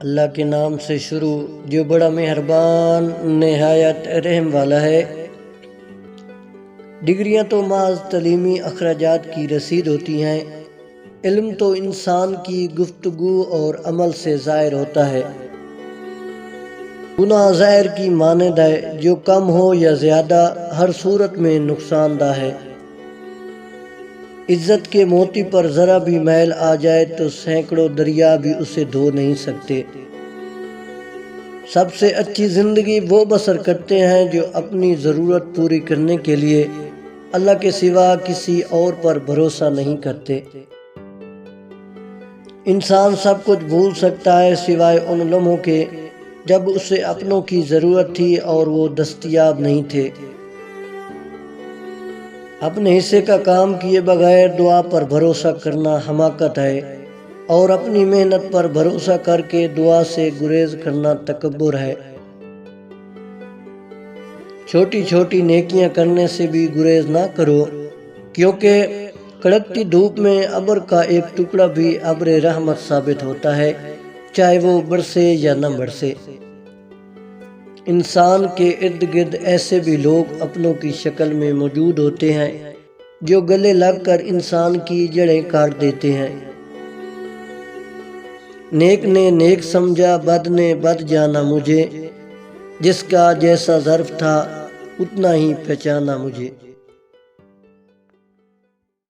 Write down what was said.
اللہ کے نام سے شروع جو بڑا مہربان نہایت رحم والا ہے۔ ڈگریاں تو محض تعلیمی اخراجات کی رسید ہوتی ہیں، علم تو انسان کی گفتگو اور عمل سے ظاہر ہوتا ہے۔ گناہ ظاہر کی مانند ہے، جو کم ہو یا زیادہ ہر صورت میں نقصان دہ ہے۔ عزت کے موتی پر ذرا بھی میل آ جائے تو سینکڑوں دریا بھی اسے دھو نہیں سکتے۔ سب سے اچھی زندگی وہ بسر کرتے ہیں جو اپنی ضرورت پوری کرنے کے لیے اللہ کے سوا کسی اور پر بھروسہ نہیں کرتے۔ انسان سب کچھ بھول سکتا ہے سوائے ان لمحوں کے جب اسے اپنوں کی ضرورت تھی اور وہ دستیاب نہیں تھے۔ اپنے حصے کا کام کیے بغیر دعا پر بھروسہ کرنا حماقت ہے، اور اپنی محنت پر بھروسہ کر کے دعا سے گریز کرنا تکبر ہے۔ چھوٹی چھوٹی نیکیاں کرنے سے بھی گریز نہ کرو، کیونکہ کڑکتی دھوپ میں ابر کا ایک ٹکڑا بھی ابر رحمت ثابت ہوتا ہے، چاہے وہ برسے یا نہ برسے۔ انسان کے ارد گرد ایسے بھی لوگ اپنوں کی شکل میں موجود ہوتے ہیں جو گلے لگ کر انسان کی جڑیں کاٹ دیتے ہیں۔ نیک نے نیک سمجھا، بد نے بد جانا مجھے، جس کا جیسا ظرف تھا اتنا ہی پہچانا مجھے۔